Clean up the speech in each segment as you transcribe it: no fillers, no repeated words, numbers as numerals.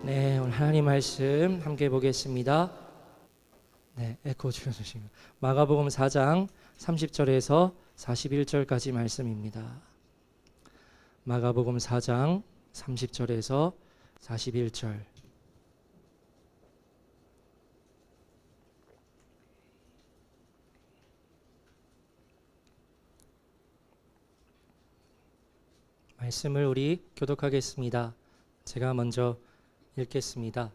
네, 오늘 하나님 말씀 함께 보겠습니다. 네, 에코 줄여주시면 마가복음 4장 30절에서 41절까지 말씀입니다. 마가복음 4장 30절에서 41절. 말씀을 우리 교독하겠습니다. 제가 먼저 읽겠습니다.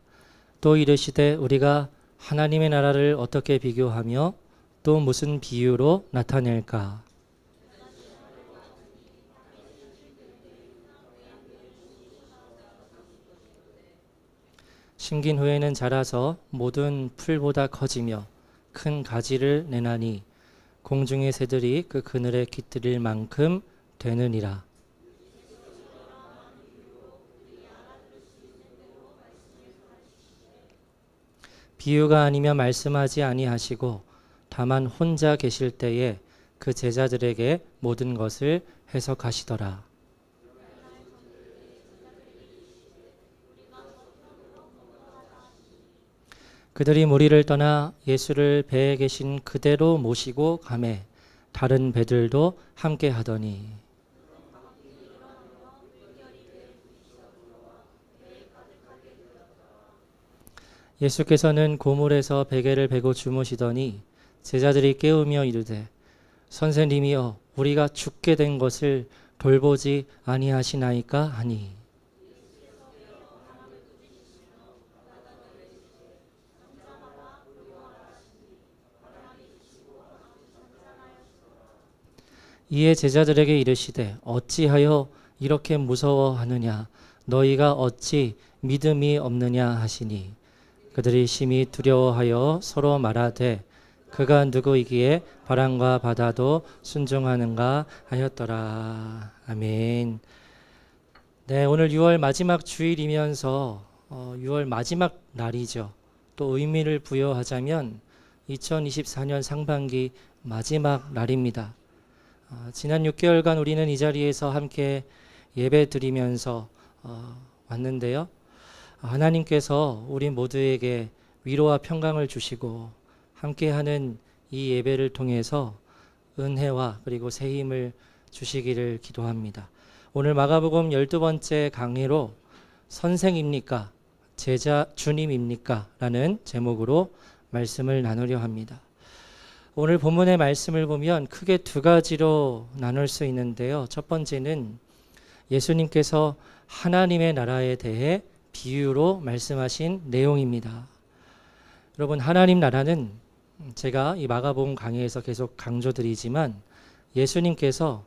또 이르시되 우리가 하나님의 나라를 어떻게 비교하며 또 무슨 비유로 나타낼까? 심긴 후에는 자라서 모든 풀보다 커지며 큰 가지를 내나니 공중의 새들이 그 그늘에 깃들일 만큼 되느니라. 비유가 아니면 말씀하지 아니하시고 다만 혼자 계실 때에 그 제자들에게 모든 것을 해석하시더라. 그들이 무리를 떠나 예수를 배에 계신 그대로 모시고 가매 다른 배들도 함께 하더니 예수께서는 고물에서 베개를 베고 주무시더니 제자들이 깨우며 이르되 선생님이여 우리가 죽게 된 것을 돌보지 아니하시나이까 하니 이에 제자들에게 이르시되 어찌하여 이렇게 무서워하느냐 너희가 어찌 믿음이 없느냐 하시니 그들이 심히 두려워하여 서로 말하되 그가 누구이기에 바람과 바다도 순종하는가 하였더라. 아멘. 네, 오늘 6월 마지막 주일이면서 6월 마지막 날이죠. 또 의미를 부여하자면 2024년 상반기 마지막 날입니다. 지난 6개월간 우리는 이 자리에서 함께 예배 드리면서 왔는데요. 하나님께서 우리 모두에게 위로와 평강을 주시고 함께하는 이 예배를 통해서 은혜와 그리고 새 힘을 주시기를 기도합니다. 오늘 마가복음 12번째 강의로 선생입니까? 제자 주님입니까? 라는 제목으로 말씀을 나누려 합니다. 오늘 본문의 말씀을 보면 크게 두 가지로 나눌 수 있는데요. 첫 번째는 예수님께서 하나님의 나라에 대해 비유로 말씀하신 내용입니다. 여러분, 하나님 나라는 제가 이 마가복음 강의에서 계속 강조드리지만 예수님께서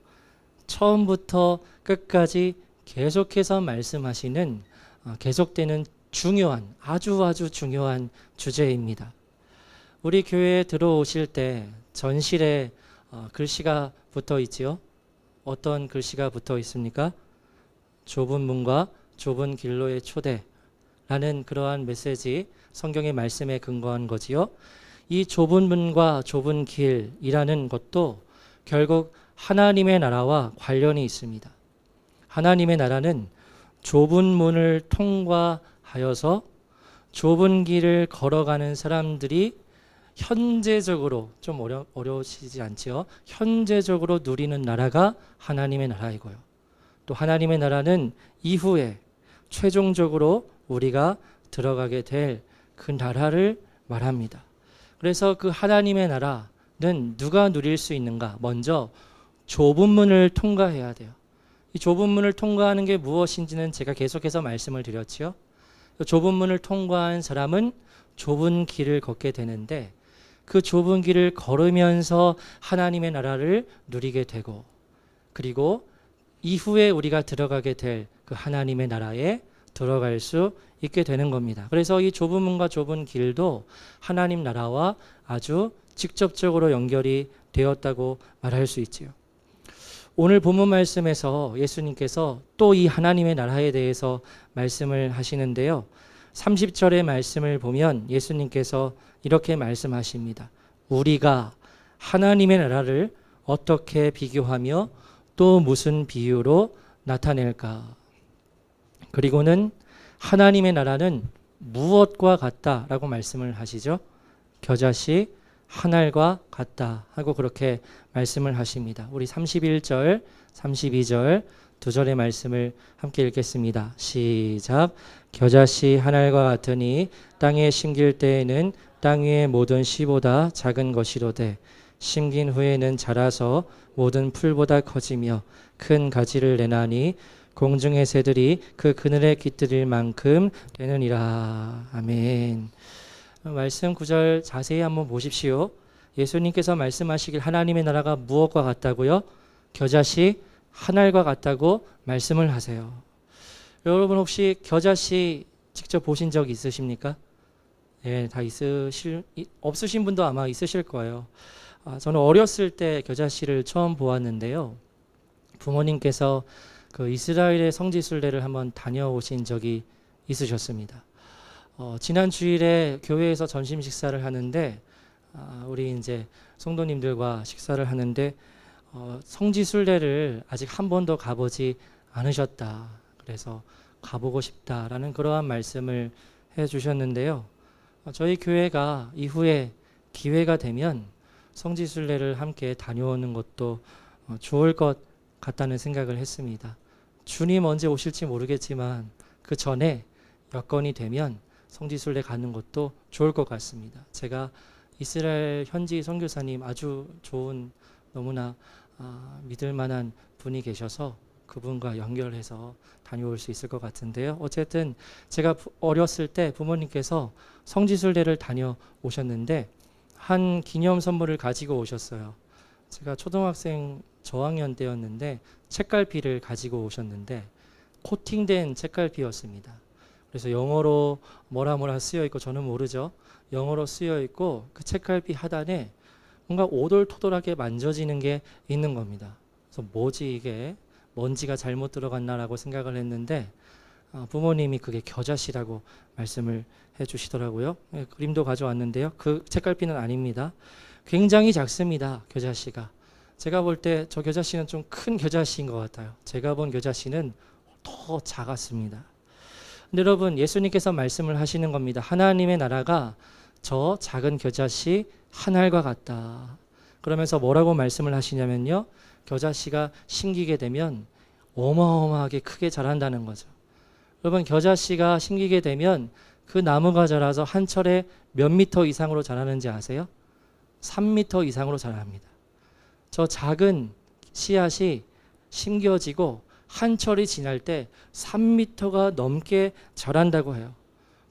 처음부터 끝까지 계속해서 말씀하시는 계속되는 중요한 아주 중요한 주제입니다. 우리 교회에 들어오실 때 전실에 글씨가 붙어 있지요. 어떤 글씨가 붙어 있습니까? 좁은 문과 좁은 길로의 초대라는 그러한 메시지 성경의 말씀에 근거한 거지요. 이 좁은 문과 좁은 길이라는 것도 결국 하나님의 나라와 관련이 있습니다. 하나님의 나라는 좁은 문을 통과하여서 좁은 길을 걸어가는 사람들이 현재적으로 좀 어려우시지 않지요? 현재적으로 누리는 나라가 하나님의 나라이고요. 또 하나님의 나라는 이후에 최종적으로 우리가 들어가게 될 그 나라를 말합니다. 그래서 그 하나님의 나라는 누가 누릴 수 있는가? 먼저 좁은 문을 통과해야 돼요. 이 좁은 문을 통과하는 게 무엇인지는 제가 계속해서 말씀을 드렸지요. 좁은 문을 통과한 사람은 좁은 길을 걷게 되는데 그 좁은 길을 걸으면서 하나님의 나라를 누리게 되고 그리고 이후에 우리가 들어가게 될 그 하나님의 나라에 들어갈 수 있게 되는 겁니다. 그래서 이 좁은 문과 좁은 길도 하나님 나라와 아주 직접적으로 연결이 되었다고 말할 수 있지요. 오늘 본문 말씀에서 예수님께서 또 이 하나님의 나라에 대해서 말씀을 하시는데요. 30절의 말씀을 보면 예수님께서 이렇게 말씀하십니다. 우리가 하나님의 나라를 어떻게 비교하며 또 무슨 비유로 나타낼까? 그리고는 하나님의 나라는 무엇과 같다라고 말씀을 하시죠? 겨자씨 한 알과 같다 하고 그렇게 말씀을 하십니다. 우리 31절, 32절 두 절의 말씀을 함께 읽겠습니다. 시작. 겨자씨 한 알과 같으니 땅에 심길 때에는 땅 위의 모든 씨보다 작은 것이로되 심긴 후에는 자라서 모든 풀보다 커지며 큰 가지를 내나니 공중의 새들이 그 그늘에 깃들일 만큼 되느니라. 아멘. 말씀 9절 자세히 한번 보십시오. 예수님께서 말씀하시길 하나님의 나라가 무엇과 같다고요? 겨자씨 한 알과 같다고 말씀을 하세요. 여러분 혹시 겨자씨 직접 보신 적 있으십니까? 네, 다 없으신 분도 아마 있으실 거예요. 저는 어렸을 때 겨자씨를 처음 보았는데요. 부모님께서 그 이스라엘의 성지순례를 한번 다녀오신 적이 있으셨습니다. 지난 주일에 교회에서 점심 식사를 하는데 우리 이제 성도님들과 식사를 하는데 성지순례를 아직 한 번도 가보지 않으셨다. 그래서 가보고 싶다라는 그러한 말씀을 해주셨는데요. 저희 교회가 이후에 기회가 되면 성지순례를 함께 다녀오는 것도 좋을 것 같다는 생각을 했습니다. 주님 언제 오실지 모르겠지만 그 전에 여건이 되면 성지순례 가는 것도 좋을 것 같습니다. 제가 이스라엘 현지 선교사님 아주 좋은 너무나 믿을 만한 분이 계셔서 그분과 연결해서 다녀올 수 있을 것 같은데요. 어쨌든 제가 어렸을 때 부모님께서 성지순례를 다녀오셨는데 한 기념 선물을 가지고 오셨어요. 제가 초등학생 저학년 때였는데 책갈피를 가지고 오셨는데 코팅된 책갈피였습니다. 그래서 영어로 뭐라 쓰여 있고 저는 모르죠. 영어로 쓰여 있고 그 책갈피 하단에 뭔가 오돌토돌하게 만져지는 게 있는 겁니다. 그래서 뭐지 이게 먼지가 잘못 들어갔나라고 생각을 했는데 부모님이 그게 겨자씨라고 말씀을 해주시더라고요. 그림도 가져왔는데요. 그 책갈피는 아닙니다. 굉장히 작습니다. 겨자씨가. 제가 볼 때 저 겨자씨는 좀 큰 겨자씨인 것 같아요. 제가 본 겨자씨는 더 작았습니다. 근데 여러분 예수님께서 말씀을 하시는 겁니다. 하나님의 나라가 저 작은 겨자씨 한 알과 같다. 그러면서 뭐라고 말씀을 하시냐면요. 겨자씨가 심기게 되면 어마어마하게 크게 자란다는 거죠. 여러분 겨자씨가 심기게 되면 그 나무가 자라서 한 철에 몇 미터 이상으로 자라는지 아세요? 3미터 이상으로 자랍니다. 저 작은 씨앗이 심겨지고 한 철이 지날 때 3미터가 넘게 자란다고 해요.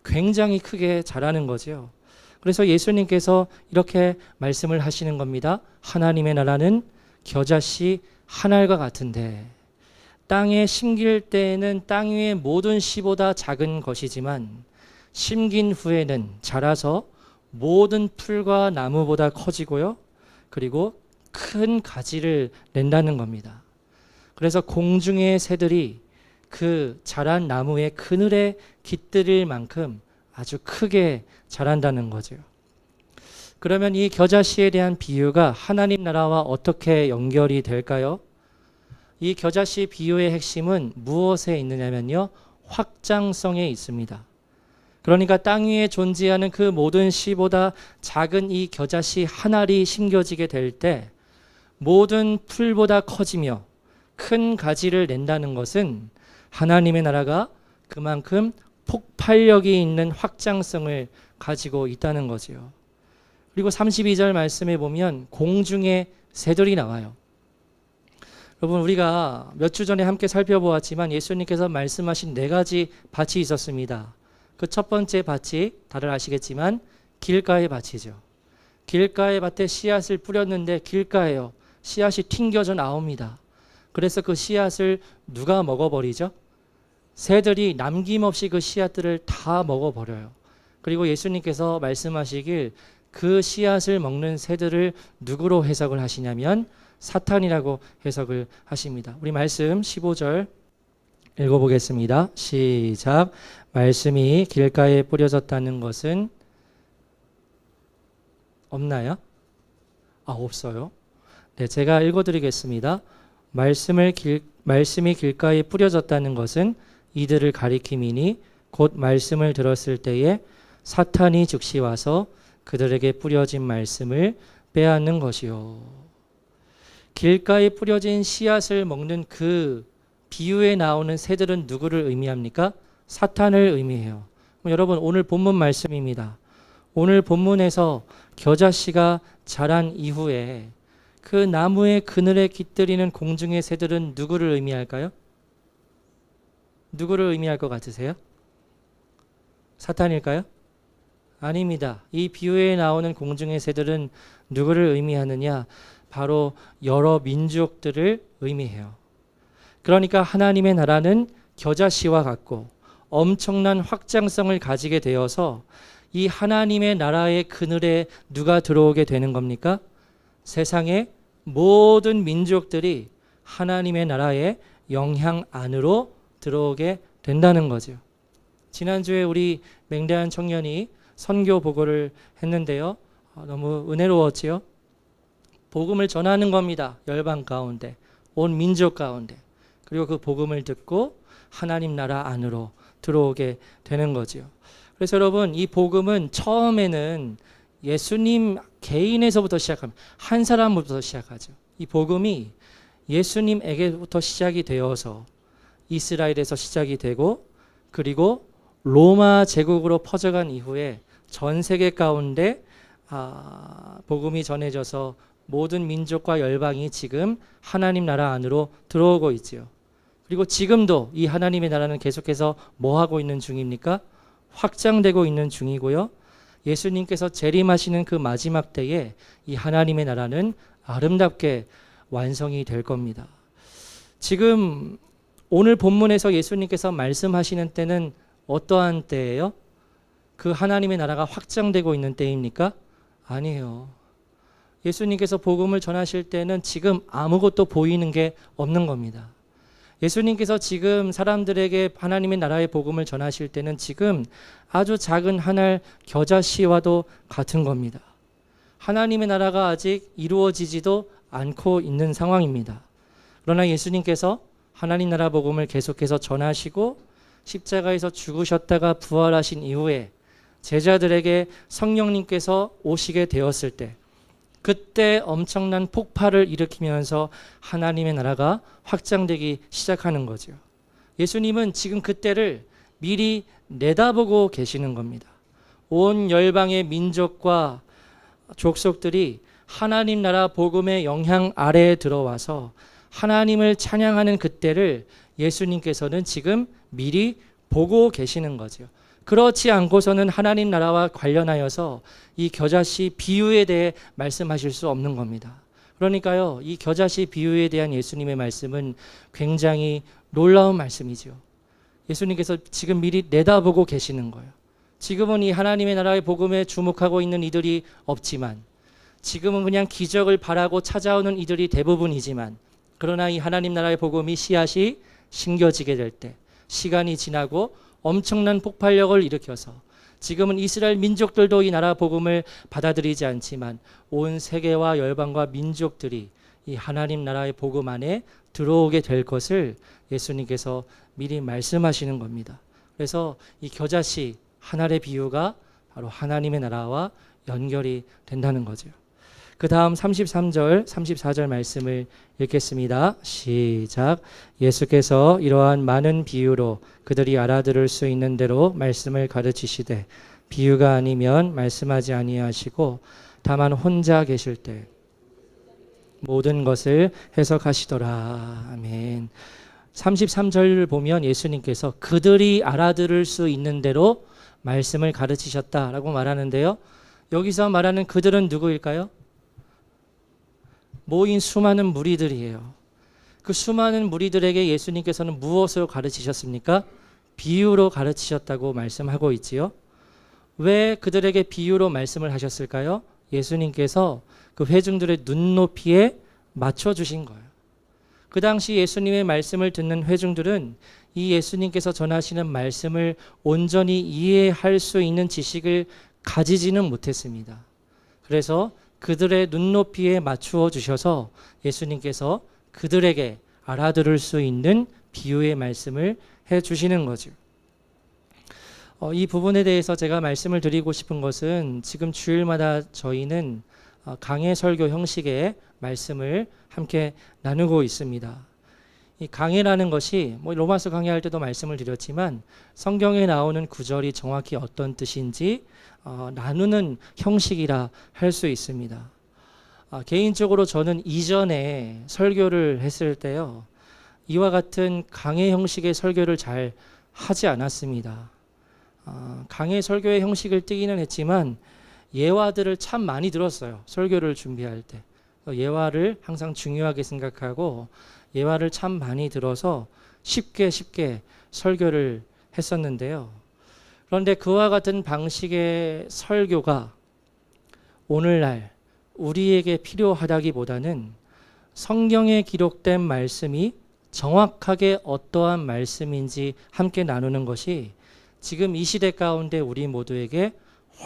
굉장히 크게 자라는 거죠. 그래서 예수님께서 이렇게 말씀을 하시는 겁니다. 하나님의 나라는 겨자씨 한 알과 같은데 땅에 심길 때에는 땅 위의 모든 씨보다 작은 것이지만 심긴 후에는 자라서 모든 풀과 나무보다 커지고요. 그리고 큰 가지를 낸다는 겁니다. 그래서 공중의 새들이 그 자란 나무의 그늘에 깃들일 만큼 아주 크게 자란다는 거죠. 그러면 이 겨자씨에 대한 비유가 하나님 나라와 어떻게 연결이 될까요? 이 겨자씨 비유의 핵심은 무엇에 있느냐면요. 확장성에 있습니다. 그러니까 땅 위에 존재하는 그 모든 씨보다 작은 이 겨자씨 한 알이 심겨지게 될 때 모든 풀보다 커지며 큰 가지를 낸다는 것은 하나님의 나라가 그만큼 폭발력이 있는 확장성을 가지고 있다는 거지요. 그리고 32절 말씀에 보면 공중의 새들이 나와요. 여러분 우리가 몇 주 전에 함께 살펴보았지만 예수님께서 말씀하신 4가지 밭이 있었습니다. 그 첫 번째 밭이 다들 아시겠지만 길가의 밭이죠. 길가의 밭에 씨앗을 뿌렸는데 길가에요. 씨앗이 튕겨져 나옵니다. 그래서 그 씨앗을 누가 먹어버리죠? 새들이 남김없이 그 씨앗들을 다 먹어버려요. 그리고 예수님께서 말씀하시길 그 씨앗을 먹는 새들을 누구로 해석을 하시냐면 사탄이라고 해석을 하십니다. 우리 말씀 15절 읽어보겠습니다. 시작. 말씀이 길가에 뿌려졌다는 것은 없나요? 없어요. 네, 제가 읽어드리겠습니다. 말씀이 길가에 뿌려졌다는 것은 이들을 가리킴이니 곧 말씀을 들었을 때에 사탄이 즉시 와서 그들에게 뿌려진 말씀을 빼앗는 것이요. 길가에 뿌려진 씨앗을 먹는 그 비유에 나오는 새들은 누구를 의미합니까? 사탄을 의미해요. 여러분, 오늘 본문 말씀입니다. 오늘 본문에서 겨자씨가 자란 이후에 그 나무의 그늘에 깃들이는 공중의 새들은 누구를 의미할까요? 누구를 의미할 것 같으세요? 사탄일까요? 아닙니다. 이 비유에 나오는 공중의 새들은 누구를 의미하느냐? 바로 여러 민족들을 의미해요. 그러니까 하나님의 나라는 겨자씨와 같고 엄청난 확장성을 가지게 되어서 이 하나님의 나라의 그늘에 누가 들어오게 되는 겁니까? 세상의 모든 민족들이 하나님의 나라의 영향 안으로 들어오게 된다는 거죠. 지난주에 우리 맹대한 청년이 선교 보고를 했는데요. 너무 은혜로웠지요. 복음을 전하는 겁니다. 열방 가운데, 온 민족 가운데. 그리고 그 복음을 듣고 하나님 나라 안으로 들어오게 되는 거지요. 그래서 여러분, 이 복음은 처음에는 예수님 개인에서부터 시작합니다. 한 사람부터 시작하죠. 이 복음이 예수님에게부터 시작이 되어서 이스라엘에서 시작이 되고 그리고 로마 제국으로 퍼져간 이후에 전 세계 가운데 복음이 전해져서 모든 민족과 열방이 지금 하나님 나라 안으로 들어오고 있지요. 그리고 지금도 이 하나님의 나라는 계속해서 뭐 하고 있는 중입니까? 확장되고 있는 중이고요. 예수님께서 재림하시는 그 마지막 때에 이 하나님의 나라는 아름답게 완성이 될 겁니다. 지금 오늘 본문에서 예수님께서 말씀하시는 때는 어떠한 때예요? 그 하나님의 나라가 확장되고 있는 때입니까? 아니에요. 예수님께서 복음을 전하실 때는 지금 아무것도 보이는 게 없는 겁니다. 예수님께서 지금 사람들에게 하나님의 나라의 복음을 전하실 때는 지금 아주 작은 한 알 겨자씨와도 같은 겁니다. 하나님의 나라가 아직 이루어지지도 않고 있는 상황입니다. 그러나 예수님께서 하나님 나라 복음을 계속해서 전하시고 십자가에서 죽으셨다가 부활하신 이후에 제자들에게 성령님께서 오시게 되었을 때 그때 엄청난 폭발을 일으키면서 하나님의 나라가 확장되기 시작하는 거죠. 예수님은 지금 그때를 미리 내다보고 계시는 겁니다. 온 열방의 민족과 족속들이 하나님 나라 복음의 영향 아래에 들어와서 하나님을 찬양하는 그때를 예수님께서는 지금 미리 보고 계시는 거죠. 그렇지 않고서는 하나님 나라와 관련하여서 이 겨자씨 비유에 대해 말씀하실 수 없는 겁니다. 그러니까요, 이 겨자씨 비유에 대한 예수님의 말씀은 굉장히 놀라운 말씀이죠. 예수님께서 지금 미리 내다보고 계시는 거예요. 지금은 이 하나님의 나라의 복음에 주목하고 있는 이들이 없지만, 지금은 그냥 기적을 바라고 찾아오는 이들이 대부분이지만, 그러나 이 하나님 나라의 복음이 씨앗이 심겨지게 될 때, 시간이 지나고 엄청난 폭발력을 일으켜서 지금은 이스라엘 민족들도 이 나라 복음을 받아들이지 않지만 온 세계와 열방과 민족들이 이 하나님 나라의 복음 안에 들어오게 될 것을 예수님께서 미리 말씀하시는 겁니다. 그래서 이 겨자씨 한 알의 비유가 바로 하나님의 나라와 연결이 된다는 거죠. 그 다음 33절, 34절 말씀을 읽겠습니다. 시작. 예수께서 이러한 많은 비유로 그들이 알아들을 수 있는 대로 말씀을 가르치시되 비유가 아니면 말씀하지 아니하시고 다만 혼자 계실 때 모든 것을 해석하시더라. 아멘. 33절을 보면 예수님께서 그들이 알아들을 수 있는 대로 말씀을 가르치셨다라고 말하는데요. 여기서 말하는 그들은 누구일까요? 모인 수많은 무리들이에요. 그 수많은 무리들에게 예수님께서는 무엇으로 가르치셨습니까? 비유로 가르치셨다고 말씀하고 있지요. 왜 그들에게 비유로 말씀을 하셨을까요? 예수님께서 그 회중들의 눈높이에 맞춰주신 거예요. 그 당시 예수님의 말씀을 듣는 회중들은 이 예수님께서 전하시는 말씀을 온전히 이해할 수 있는 지식을 가지지는 못했습니다. 그래서 그들의 눈높이에 맞추어 주셔서 예수님께서 그들에게 알아들을 수 있는 비유의 말씀을 해 주시는 거죠. 이 부분에 대해서 제가 말씀을 드리고 싶은 것은 지금 주일마다 저희는 강해 설교 형식의 말씀을 함께 나누고 있습니다. 이 강해라는 것이 로마서 강해할 때도 말씀을 드렸지만 성경에 나오는 구절이 정확히 어떤 뜻인지 나누는 형식이라 할 수 있습니다. 개인적으로 저는 이전에 설교를 했을 때요, 이와 같은 강해 형식의 설교를 잘 하지 않았습니다. 강해 설교의 형식을 띠기는 했지만 예화들을 참 많이 들었어요. 설교를 준비할 때. 예화를 항상 중요하게 생각하고 예화를 참 많이 들어서 쉽게 설교를 했었는데요. 그런데 그와 같은 방식의 설교가 오늘날 우리에게 필요하다기보다는 성경에 기록된 말씀이 정확하게 어떠한 말씀인지 함께 나누는 것이 지금 이 시대 가운데 우리 모두에게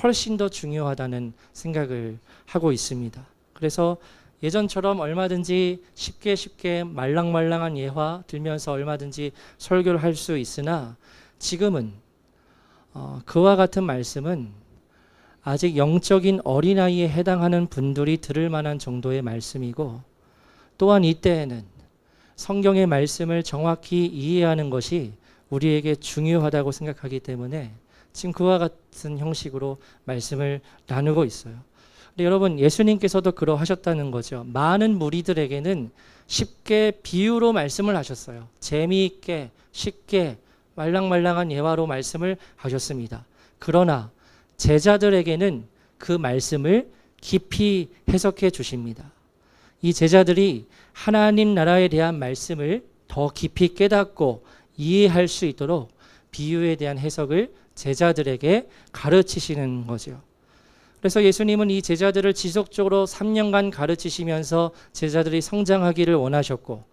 훨씬 더 중요하다는 생각을 하고 있습니다. 그래서 예전처럼 얼마든지 쉽게 말랑말랑한 예화 들면서 얼마든지 설교를 할 수 있으나 지금은 그와 같은 말씀은 아직 영적인 어린아이에 해당하는 분들이 들을 만한 정도의 말씀이고, 또한 이때에는 성경의 말씀을 정확히 이해하는 것이 우리에게 중요하다고 생각하기 때문에 지금 그와 같은 형식으로 말씀을 나누고 있어요. 근데 여러분, 예수님께서도 그러하셨다는 거죠. 많은 무리들에게는 쉽게 비유로 말씀을 하셨어요. 재미있게 쉽게 말랑말랑한 예화로 말씀을 하셨습니다. 그러나 제자들에게는 그 말씀을 깊이 해석해 주십니다. 이 제자들이 하나님 나라에 대한 말씀을 더 깊이 깨닫고 이해할 수 있도록 비유에 대한 해석을 제자들에게 가르치시는 거죠. 그래서 예수님은 이 제자들을 지속적으로 3년간 가르치시면서 제자들이 성장하기를 원하셨고,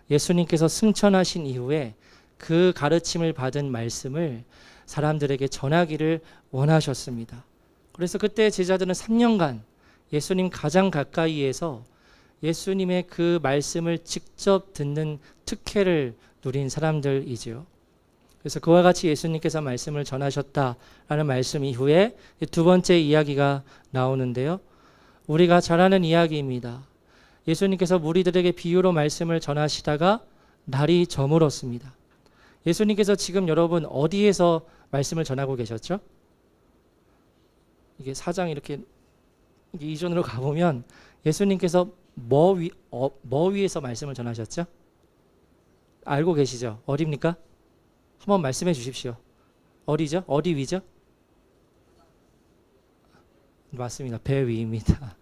예수님께서 승천하신 이후에 그 가르침을 받은 말씀을 사람들에게 전하기를 원하셨습니다. 그래서 그때 제자들은 3년간 예수님 가장 가까이에서 예수님의 그 말씀을 직접 듣는 특혜를 누린 사람들이지요. 그래서 그와 같이 예수님께서 말씀을 전하셨다라는 말씀 이후에 두 번째 이야기가 나오는데요. 우리가 잘 아는 이야기입니다. 예수님께서 무리들에게 비유로 말씀을 전하시다가 날이 저물었습니다. 예수님께서 지금 여러분 어디에서 말씀을 전하고 계셨죠? 이게 4장 이렇게 이전으로 가보면 예수님께서 뭐 위에서 말씀을 전하셨죠? 알고 계시죠? 어디입니까? 한번 말씀해 주십시오. 어디죠? 어디 위죠? 맞습니다. 배 위입니다.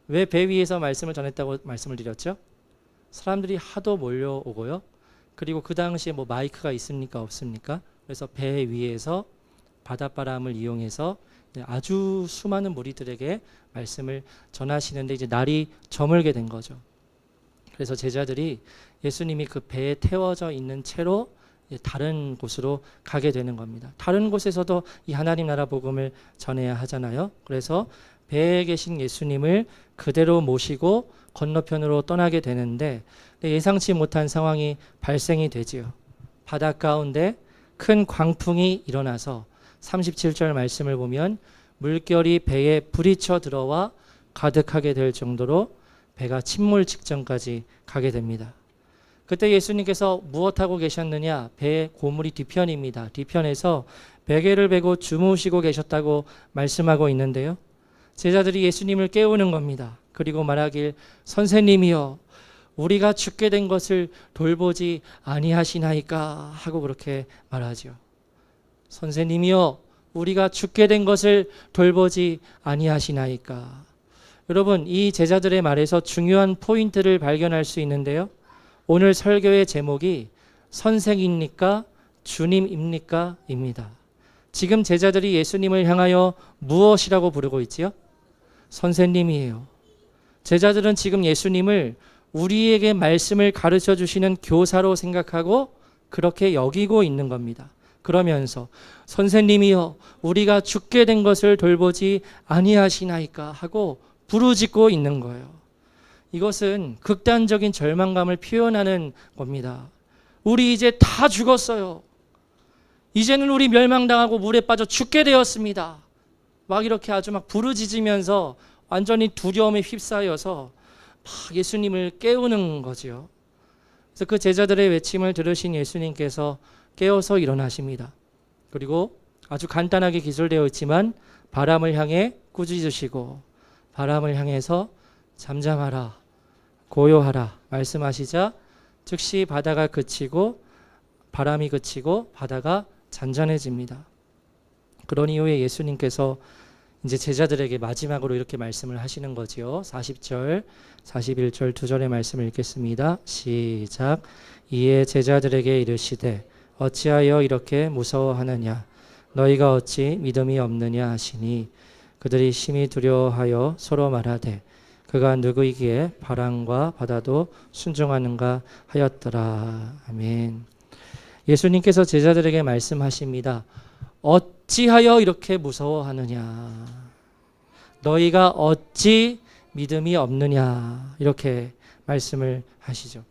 왜 배 위에서 말씀을 전했다고 말씀을 드렸죠? 사람들이 하도 몰려오고요. 그리고 그 당시에 마이크가 있습니까? 없습니까? 그래서 배 위에서 바닷바람을 이용해서 아주 수많은 무리들에게 말씀을 전하시는데 이제 날이 저물게 된 거죠. 그래서 제자들이 예수님이 그 배에 태워져 있는 채로 다른 곳으로 가게 되는 겁니다. 다른 곳에서도 이 하나님 나라 복음을 전해야 하잖아요. 그래서 배에 계신 예수님을 그대로 모시고 건너편으로 떠나게 되는데 예상치 못한 상황이 발생이 되지요. 바다 가운데 큰 광풍이 일어나서 37절 말씀을 보면 물결이 배에 부딪혀 들어와 가득하게 될 정도로 배가 침몰 직전까지 가게 됩니다. 그때 예수님께서 무엇하고 계셨느냐? 배의 고물이 뒤편입니다. 뒤편에서 베개를 베고 주무시고 계셨다고 말씀하고 있는데요. 제자들이 예수님을 깨우는 겁니다. 그리고 말하길 선생님이여 우리가 죽게 된 것을 돌보지 아니하시나이까 하고 그렇게 말하죠. 선생님이여 우리가 죽게 된 것을 돌보지 아니하시나이까. 여러분 이 제자들의 말에서 중요한 포인트를 발견할 수 있는데요. 오늘 설교의 제목이 선생입니까? 주님입니까? 입니다. 지금 제자들이 예수님을 향하여 무엇이라고 부르고 있지요? 선생님이에요. 제자들은 지금 예수님을 우리에게 말씀을 가르쳐 주시는 교사로 생각하고 그렇게 여기고 있는 겁니다. 그러면서 선생님이여 우리가 죽게 된 것을 돌보지 아니하시나이까 하고 부르짖고 있는 거예요. 이것은 극단적인 절망감을 표현하는 겁니다. 우리 이제 다 죽었어요. 이제는 우리 멸망당하고 물에 빠져 죽게 되었습니다. 막 이렇게 아주 막 부르짖으면서 완전히 두려움에 휩싸여서 막 예수님을 깨우는 거지요. 그래서 그 제자들의 외침을 들으신 예수님께서 깨어서 일어나십니다. 그리고 아주 간단하게 기술되어 있지만 바람을 향해 꾸짖으시고 바람을 향해서 잠잠하라, 고요하라 말씀하시자 즉시 바다가 그치고 바람이 그치고 바다가 잔잔해집니다. 그런 이후에 예수님께서 이제 제자들에게 마지막으로 이렇게 말씀을 하시는 거지요. 40절, 41절 두 절의 말씀을 읽겠습니다. 시작. 이에 제자들에게 이르시되 어찌하여 이렇게 무서워하느냐 너희가 어찌 믿음이 없느냐 하시니 그들이 심히 두려워하여 서로 말하되 그가 누구이기에 바람과 바다도 순종하는가 하였더라. 아멘. 예수님께서 제자들에게 말씀하십니다. 어찌하여 이렇게 무서워하느냐 너희가 어찌 믿음이 없느냐 이렇게 말씀을 하시죠.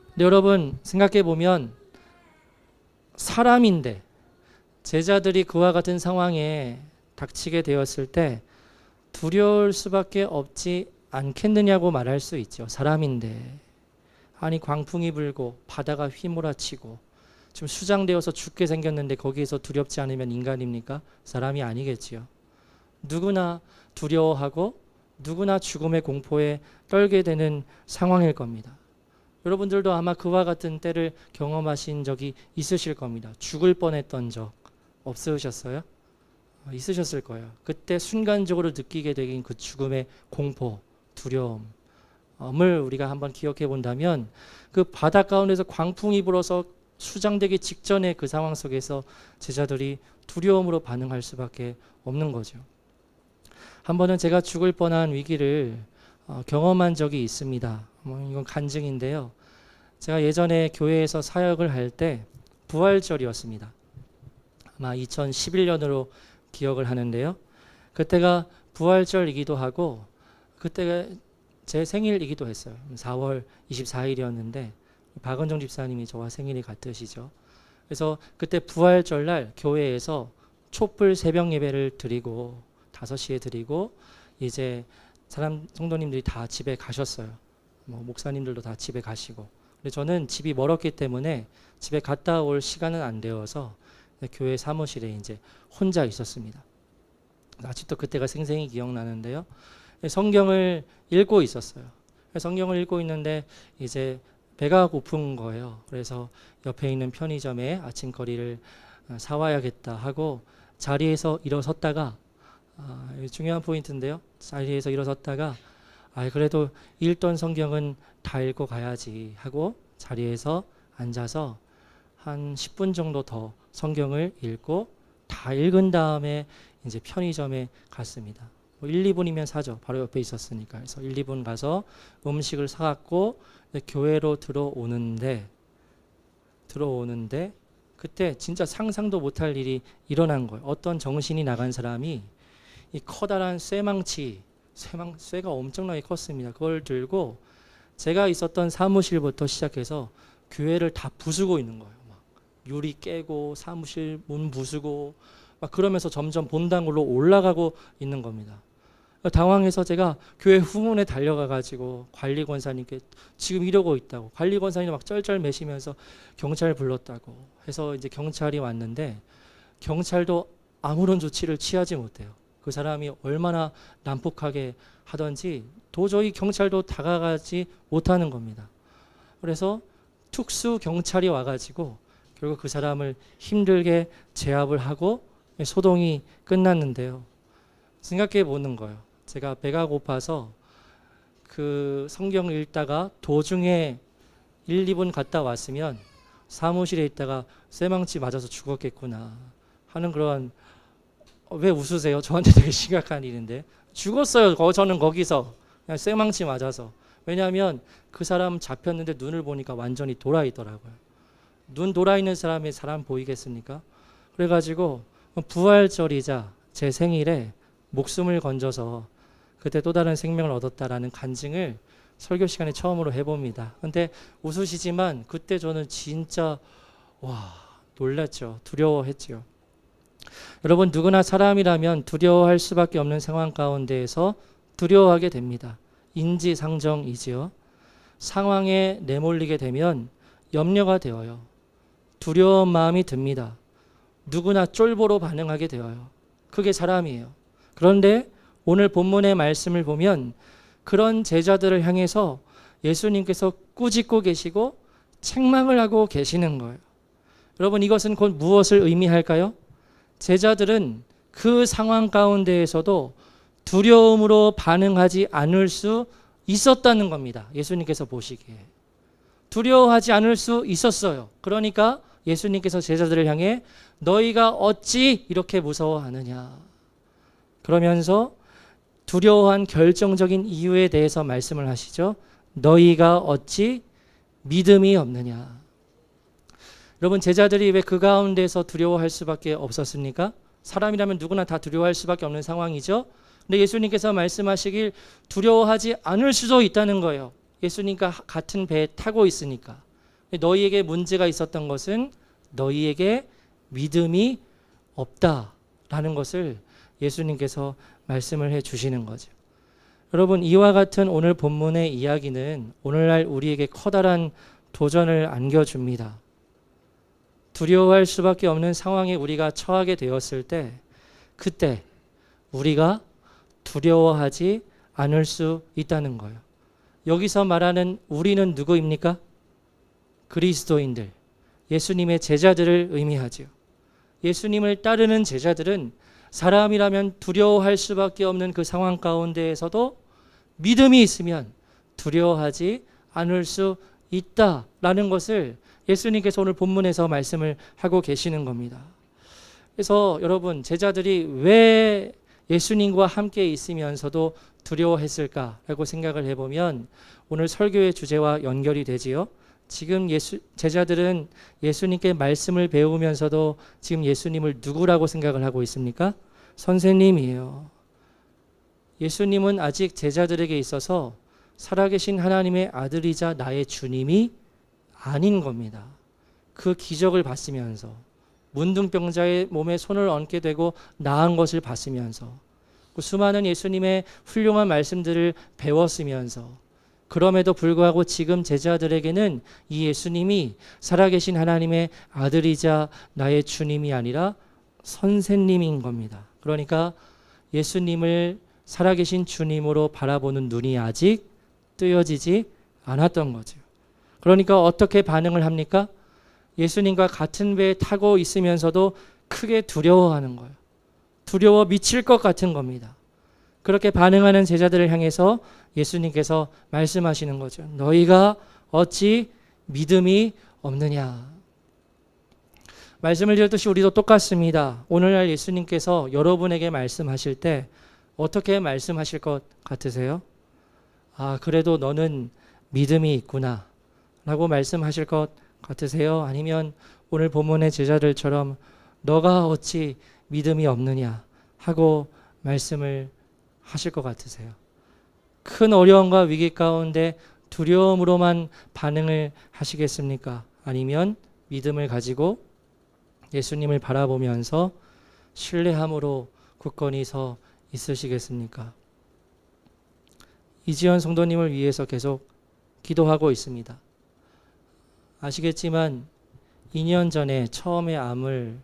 근데 여러분 생각해 보면 사람인데 제자들이 그와 같은 상황에 닥치게 되었을 때 두려울 수밖에 없지 않겠느냐고 말할 수 있죠. 사람인데 아니 광풍이 불고 바다가 휘몰아치고 지금 수장되어서 죽게 생겼는데 거기에서 두렵지 않으면 인간입니까? 사람이 아니겠지요. 누구나 두려워하고 누구나 죽음의 공포에 떨게 되는 상황일 겁니다. 여러분들도 아마 그와 같은 때를 경험하신 적이 있으실 겁니다. 죽을 뻔했던 적 없으셨어요? 있으셨을 거예요. 그때 순간적으로 느끼게 되긴 그 죽음의 공포, 두려움을 우리가 한번 기억해 본다면 그 바다 가운데서 광풍이 불어서 수장되기 직전의 그 상황 속에서 제자들이 두려움으로 반응할 수밖에 없는 거죠. 한 번은 제가 죽을 뻔한 위기를 경험한 적이 있습니다. 이건 간증인데요. 제가 예전에 교회에서 사역을 할 때 부활절이었습니다. 아마 2011년으로 기억을 하는데요. 그때가 부활절이기도 하고 그때가 제 생일이기도 했어요. 4월 24일이었는데 박은정 집사님이 저와 생일이 같으시죠. 그래서 그때 부활절날 교회에서 촛불 새벽 예배를 드리고 5시에 드리고 이제 성도님들이 다 집에 가셨어요. 목사님들도 다 집에 가시고. 근데 저는 집이 멀었기 때문에 집에 갔다 올 시간은 안 되어서 교회 사무실에 이제 혼자 있었습니다. 아직도 그때가 생생히 기억나는데요. 성경을 읽고 있었어요. 성경을 읽고 있는데 이제 배가 고픈 거예요. 그래서 옆에 있는 편의점에 아침거리를 사와야겠다 하고 자리에서 일어섰다가 중요한 포인트인데요. 자리에서 일어섰다가 그래도 읽던 성경은 다 읽고 가야지 하고 자리에서 앉아서 한 10분 정도 더 성경을 읽고 다 읽은 다음에 이제 편의점에 갔습니다. 1, 2분이면 사죠. 바로 옆에 있었으니까. 그래서 1, 2분 가서 음식을 사갖고 교회로 들어오는데 그때 진짜 상상도 못할 일이 일어난 거예요. 어떤 정신이 나간 사람이 이 커다란 쇠가 엄청나게 컸습니다. 그걸 들고 제가 있었던 사무실부터 시작해서 교회를 다 부수고 있는 거예요. 막 유리 깨고 사무실 문 부수고 막 그러면서 점점 본당으로 올라가고 있는 겁니다. 당황해서 제가 교회 후문에 달려가 가지고 관리권사님께 지금 이러고 있다고, 관리권사님이 막 쩔쩔매시면서 경찰 불렀다고 해서 이제 경찰이 왔는데 경찰도 아무런 조치를 취하지 못해요. 그 사람이 얼마나 난폭하게 하던지 도저히 경찰도 다가가지 못하는 겁니다. 그래서 특수 경찰이 와가지고 결국 그 사람을 힘들게 제압을 하고 소동이 끝났는데요. 생각해 보는 거예요. 제가 배가 고파서 그 성경을 읽다가 도중에 1, 2분 갔다 왔으면 사무실에 있다가 쇠망치 맞아서 죽었겠구나 하는 그런, 왜 웃으세요? 저한테 되게 심각한 일인데. 죽었어요. 저는 거기서 그냥 쇠망치 맞아서. 왜냐하면 그 사람 잡혔는데 눈을 보니까 완전히 돌아 있더라고요. 눈 돌아 있는 사람이 사람 보이겠습니까? 그래가지고 부활절이자 제 생일에 목숨을 건져서 그때 또 다른 생명을 얻었다라는 간증을 설교 시간에 처음으로 해봅니다. 근데 웃으시지만 그때 저는 진짜 놀랐죠. 두려워했죠. 여러분, 누구나 사람이라면 두려워할 수밖에 없는 상황 가운데에서 두려워하게 됩니다. 인지상정이지요. 상황에 내몰리게 되면 염려가 되어요. 두려운 마음이 듭니다. 누구나 쫄보로 반응하게 되어요. 그게 사람이에요. 그런데 오늘 본문의 말씀을 보면 그런 제자들을 향해서 예수님께서 꾸짖고 계시고 책망을 하고 계시는 거예요. 여러분, 이것은 곧 무엇을 의미할까요? 제자들은 그 상황 가운데에서도 두려움으로 반응하지 않을 수 있었다는 겁니다. 예수님께서 보시기에. 두려워하지 않을 수 있었어요. 그러니까 예수님께서 제자들을 향해 너희가 어찌 이렇게 무서워하느냐. 그러면서 두려워한 결정적인 이유에 대해서 말씀을 하시죠. 너희가 어찌 믿음이 없느냐. 여러분, 제자들이 왜 그 가운데서 두려워할 수밖에 없었습니까? 사람이라면 누구나 다 두려워할 수밖에 없는 상황이죠. 근데 예수님께서 말씀하시길 두려워하지 않을 수도 있다는 거예요. 예수님과 같은 배에 타고 있으니까. 너희에게 문제가 있었던 것은 너희에게 믿음이 없다라는 것을 예수님께서 말씀을 해 주시는 거죠. 여러분, 이와 같은 오늘 본문의 이야기는 오늘날 우리에게 커다란 도전을 안겨줍니다. 두려워할 수밖에 없는 상황에 우리가 처하게 되었을 때 그때 우리가 두려워하지 않을 수 있다는 거예요. 여기서 말하는 우리는 누구입니까? 그리스도인들, 예수님의 제자들을 의미하죠. 예수님을 따르는 제자들은 사람이라면 두려워할 수밖에 없는 그 상황 가운데에서도 믿음이 있으면 두려워하지 않을 수 있다라는 것을 예수님께서 오늘 본문에서 말씀을 하고 계시는 겁니다. 그래서 여러분, 제자들이 왜 예수님과 함께 있으면서도 두려워했을까라고 생각을 해보면 오늘 설교의 주제와 연결이 되지요. 지금 제자들은 예수님께 말씀을 배우면서도 지금 예수님을 누구라고 생각을 하고 있습니까? 선생님이에요. 예수님은 아직 제자들에게 있어서 살아계신 하나님의 아들이자 나의 주님이 아닌 겁니다. 그 기적을 봤으면서 문둥병자의 몸에 손을 얹게 되고 나은 것을 봤으면서 수많은 예수님의 훌륭한 말씀들을 배웠으면서 그럼에도 불구하고 지금 제자들에게는 이 예수님이 살아계신 하나님의 아들이자 나의 주님이 아니라 선생님인 겁니다. 그러니까 예수님을 살아계신 주님으로 바라보는 눈이 아직 뜨여지지 않았던 거죠. 그러니까 어떻게 반응을 합니까? 예수님과 같은 배에 타고 있으면서도 크게 두려워하는 거예요. 두려워 미칠 것 같은 겁니다. 그렇게 반응하는 제자들을 향해서 예수님께서 말씀하시는 거죠. 너희가 어찌 믿음이 없느냐. 말씀을 드렸듯이 우리도 똑같습니다. 오늘날 예수님께서 여러분에게 말씀하실 때 어떻게 말씀하실 것 같으세요? 아, 그래도 너는 믿음이 있구나 라고 말씀하실 것 같으세요? 아니면 오늘 본문의 제자들처럼 너가 어찌 믿음이 없느냐 하고 말씀을 하실 것 같으세요? 큰 어려움과 위기 가운데 두려움으로만 반응을 하시겠습니까? 아니면 믿음을 가지고 예수님을 바라보면서 신뢰함으로 굳건히 서 있으시겠습니까? 이지연 성도님을 위해서 계속 기도하고 있습니다. 아시겠지만 2년 전에 처음에 암을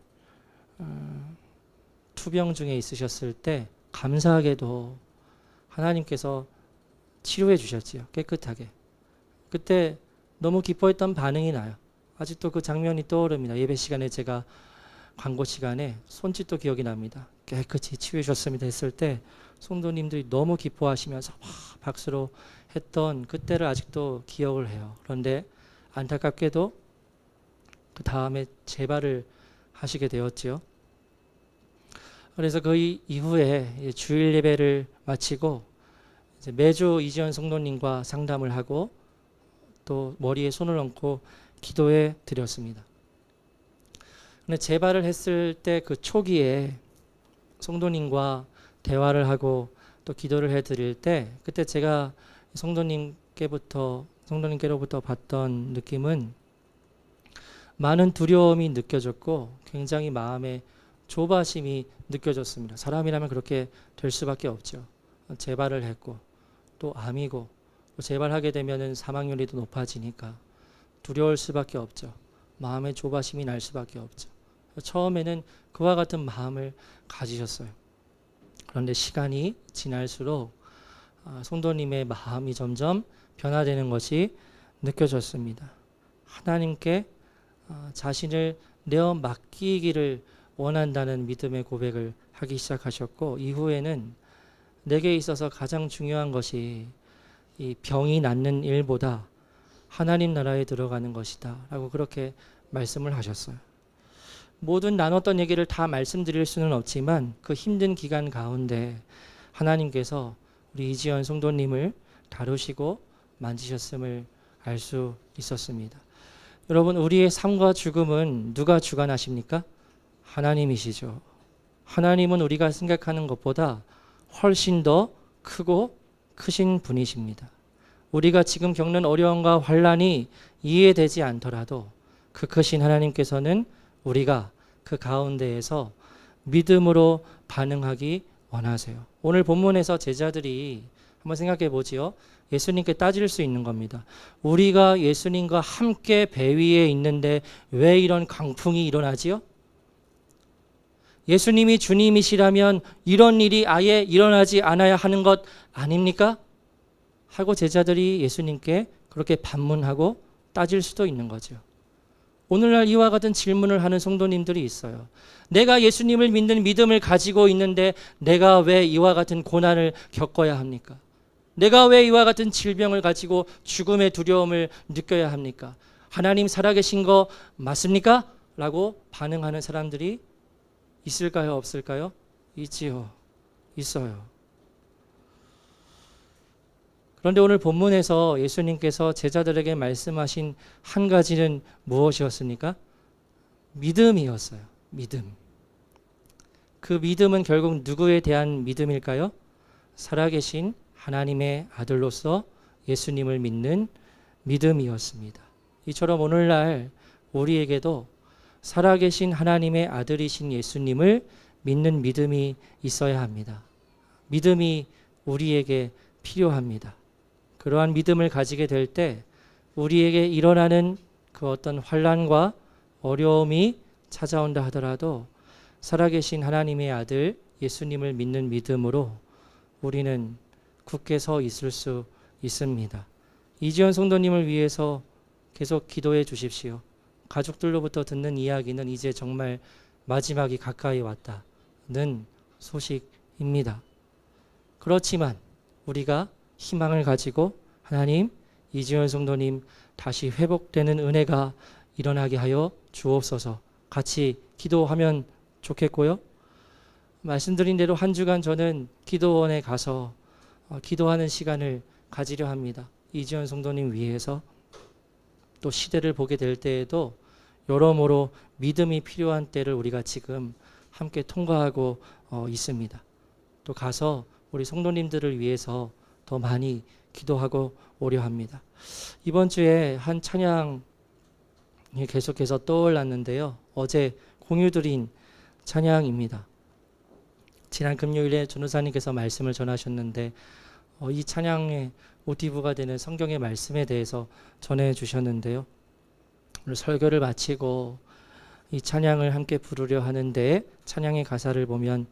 투병 중에 있으셨을 때 감사하게도 하나님께서 치료해 주셨지요. 깨끗하게. 그때 너무 기뻐했던 반응이 나요. 아직도 그 장면이 떠오릅니다. 예배 시간에 제가 광고 시간에 손짓도 기억이 납니다. 깨끗이 치유해 주셨습니다 했을 때 성도님들이 너무 기뻐하시면서 막 박수로 했던 그때를 아직도 기억을 해요. 그런데 안타깝게도 그 다음에 재발을 하시게 되었지요. 그래서 그 이후에 주일 예배를 마치고 이제 매주 이지연 성도님과 상담을 하고 또 머리에 손을 얹고 기도해 드렸습니다. 근데 재발을 했을 때 그 초기에 성도님과 대화를 하고 또 기도를 해 드릴 때 그때 제가 성도님께로부터 받던 느낌은 많은 두려움이 느껴졌고 굉장히 마음에 조바심이 느껴졌습니다. 사람이라면 그렇게 될 수밖에 없죠. 재발을 했고 또 암이고 또 재발하게 되면 사망률이 더 높아지니까 두려울 수밖에 없죠. 마음에 조바심이 날 수밖에 없죠. 처음에는 그와 같은 마음을 가지셨어요. 그런데 시간이 지날수록 성도님의 마음이 점점 변화되는 것이 느껴졌습니다. 하나님께 자신을 내어 맡기기를 원한다는 믿음의 고백을 하기 시작하셨고, 이후에는 내게 있어서 가장 중요한 것이 이 병이 낫는 일보다 하나님 나라에 들어가는 것이다 라고 그렇게 말씀을 하셨어요. 모든 나눴던 얘기를 다 말씀드릴 수는 없지만 그 힘든 기간 가운데 하나님께서 우리 이지연 성도님을 다루시고 만지셨음을 알 수 있었습니다. 여러분, 우리의 삶과 죽음은 누가 주관하십니까? 하나님이시죠. 하나님은 우리가 생각하는 것보다 훨씬 더 크고 크신 분이십니다. 우리가 지금 겪는 어려움과 환난이 이해되지 않더라도 그 크신 하나님께서는 우리가 그 가운데에서 믿음으로 반응하기 원하세요. 오늘 본문에서 제자들이 한번 생각해 보지요. 예수님께 따질 수 있는 겁니다. 우리가 예수님과 함께 배 위에 있는데 왜 이런 강풍이 일어나지요? 예수님이 주님이시라면 이런 일이 아예 일어나지 않아야 하는 것 아닙니까? 하고 제자들이 예수님께 그렇게 반문하고 따질 수도 있는 거죠. 오늘날 이와 같은 질문을 하는 성도님들이 있어요. 내가 예수님을 믿는 믿음을 가지고 있는데 내가 왜 이와 같은 고난을 겪어야 합니까? 내가 왜 이와 같은 질병을 가지고 죽음의 두려움을 느껴야 합니까? 하나님 살아계신 거 맞습니까? 라고 반응하는 사람들이 있을까요? 없을까요? 있지요. 있어요. 그런데 오늘 본문에서 예수님께서 제자들에게 말씀하신 한 가지는 무엇이었습니까? 믿음이었어요. 믿음. 그 믿음은 결국 누구에 대한 믿음일까요? 살아계신 하나님의 아들로서 예수님을 믿는 믿음이었습니다. 이처럼 오늘날 우리에게도 살아계신 하나님의 아들이신 예수님을 믿는 믿음이 있어야 합니다. 믿음이 우리에게 필요합니다. 그러한 믿음을 가지게 될 때 우리에게 일어나는 그 어떤 환난과 어려움이 찾아온다 하더라도 살아계신 하나님의 아들 예수님을 믿는 믿음으로 우리는 굳게 서 있을 수 있습니다. 이지연 성도님을 위해서 계속 기도해 주십시오. 가족들로부터 듣는 이야기는 이제 정말 마지막이 가까이 왔다는 소식입니다. 그렇지만 우리가 희망을 가지고 하나님, 이지연 성도님 다시 회복되는 은혜가 일어나게 하여 주옵소서. 같이 기도하면 좋겠고요. 말씀드린 대로 한 주간 저는 기도원에 가서 기도하는 시간을 가지려 합니다. 이지연 성도님 위해서. 또 시대를 보게 될 때에도 여러모로 믿음이 필요한 때를 우리가 지금 함께 통과하고 있습니다. 또 가서 우리 성도님들을 위해서 더 많이 기도하고 오려 합니다. 이번 주에 한 찬양이 계속해서 떠올랐는데요. 어제 공유드린 찬양입니다. 지난 금요일에 전우사님께서 말씀을 전하셨는데 이 찬양의 모티브가 되는 성경의 말씀에 대해서 전해 주셨는데요. 오늘 설교를 마치고 이 찬양을 함께 부르려 하는데 찬양의 가사를 보면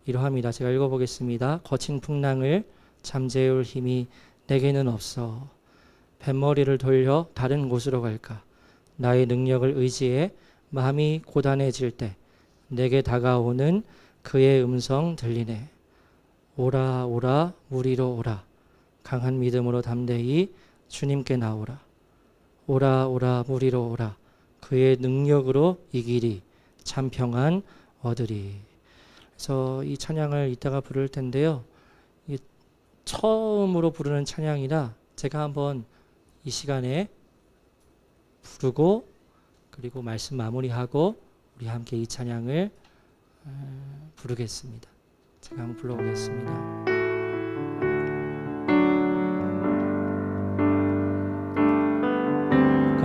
이러합니다. 제가 읽어보겠습니다. 거친 풍랑을 잠재울 힘이 내게는 없어. 뱃머리를 돌려 다른 곳으로 갈까. 나의 능력을 의지해 마음이 고단해질 때 내게 다가오는 그의 음성 들리네. 오라 오라 무리로 오라. 강한 믿음으로 담대히 주님께 나오라. 오라 오라 무리로 오라. 그의 능력으로 이기리. 참 평안 얻으리. 그래서 이 찬양을 이따가 부를 텐데요. 처음으로 부르는 찬양이라 제가 한번 이 시간에 부르고 그리고 말씀 마무리하고 우리 함께 이 찬양을 부르겠습니다. 제가 한번 불러보겠습니다.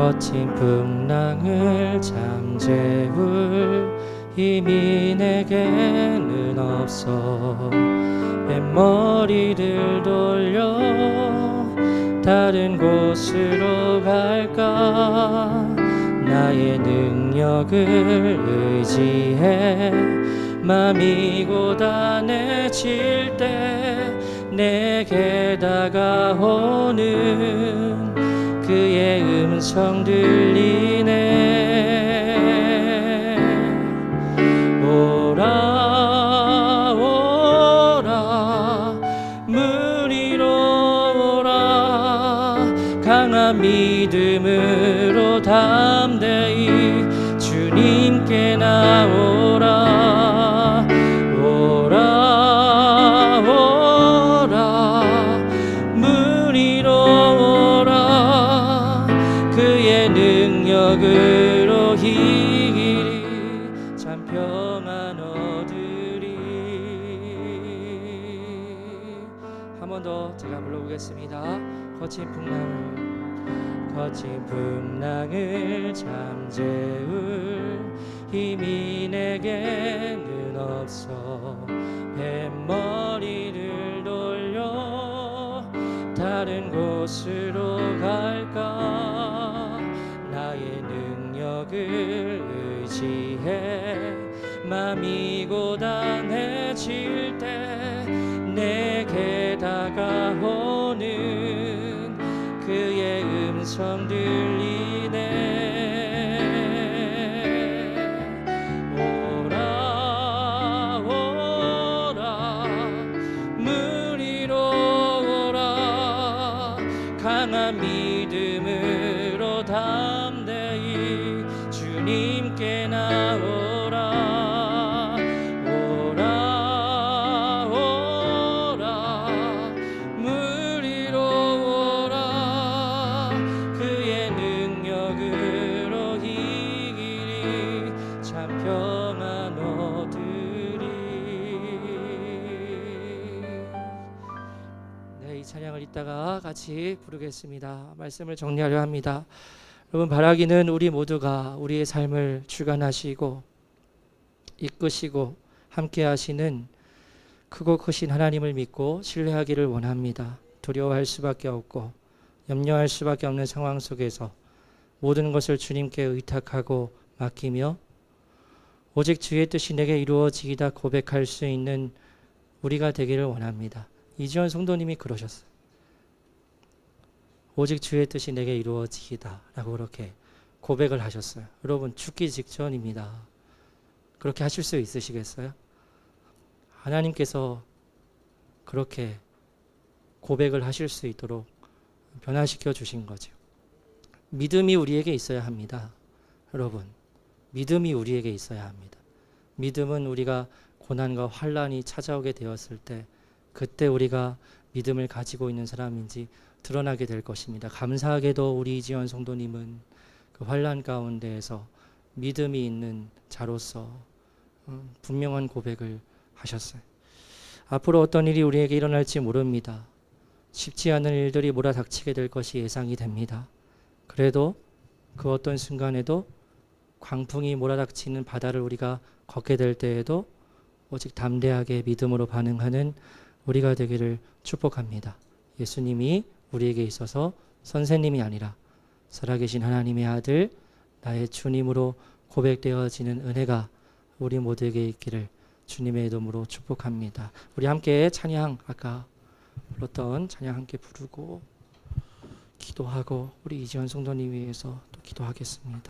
거친 풍랑을 잠재울 힘이 내게는 없어. 뱃머리를 돌려 다른 곳으로 갈까. 나의 능력을 의지해 맘이 고단해질 때 내게 다가오는 그의 음성 들리네. 오라 오라 물 위로 오라. 강한 믿음으로 담대히 주님께 나오라. 오라 오라 물 위로 오라. 그의 능력으로 이 길이 참 평안 얻으리. 한 번 더 제가 불러보겠습니다. 거친 풍랑을 잠재울 힘이 내게는 없어. 뱃머리를 돌려 다른 곳으로 갈까. 나의 능력을 의지해 맘이 고단해질 때 내게 다가오는 그의 음성 들리네. 오라 오라 물 위로 오라. 강한 믿음으로 담대히 주님께 나오라. 오라 오라 물 위로 오라. 그의 능력으로 이 길이 참 평안 얻으리. 네, 이 찬양을 이따가 같이 부르겠습니다. 말씀을 정리하려 합니다. 여러분, 바라기는 우리 모두가 우리의 삶을 주관하시고 이끄시고 함께 하시는 크고 크신 하나님을 믿고 신뢰하기를 원합니다. 두려워할 수밖에 없고 염려할 수밖에 없는 상황 속에서 모든 것을 주님께 의탁하고 맡기며 오직 주의 뜻이 내게 이루어지이다 고백할 수 있는 우리가 되기를 원합니다. 이지원 성도님이 그러셨어요. 오직 주의 뜻이 내게 이루어지이다 라고 그렇게 고백을 하셨어요. 여러분, 죽기 직전입니다. 그렇게 하실 수 있으시겠어요? 하나님께서 그렇게 고백을 하실 수 있도록 변화시켜 주신 거죠. 믿음이 우리에게 있어야 합니다. 여러분, 믿음이 우리에게 있어야 합니다. 믿음은 우리가 고난과 환난이 찾아오게 되었을 때 그때 우리가 믿음을 가지고 있는 사람인지 드러나게 될 것입니다. 감사하게도 우리 이지원 성도님은 그 환난 가운데에서 믿음이 있는 자로서 분명한 고백을 하셨어요. 앞으로 어떤 일이 우리에게 일어날지 모릅니다. 쉽지 않은 일들이 몰아닥치게 될 것이 예상이 됩니다. 그래도 그 어떤 순간에도 광풍이 몰아닥치는 바다를 우리가 걷게 될 때에도 오직 담대하게 믿음으로 반응하는 우리가 되기를 축복합니다. 예수님이 우리에게 있어서 선생님이 아니라 살아계신 하나님의 아들, 나의 주님으로 고백되어지는 은혜가 우리 모두에게 있기를 주님의 이름으로 축복합니다. 우리 함께 찬양, 아까 불렀던 찬양 함께 부르고 기도하고 우리 이지원 성도님 위해서 또 기도하겠습니다.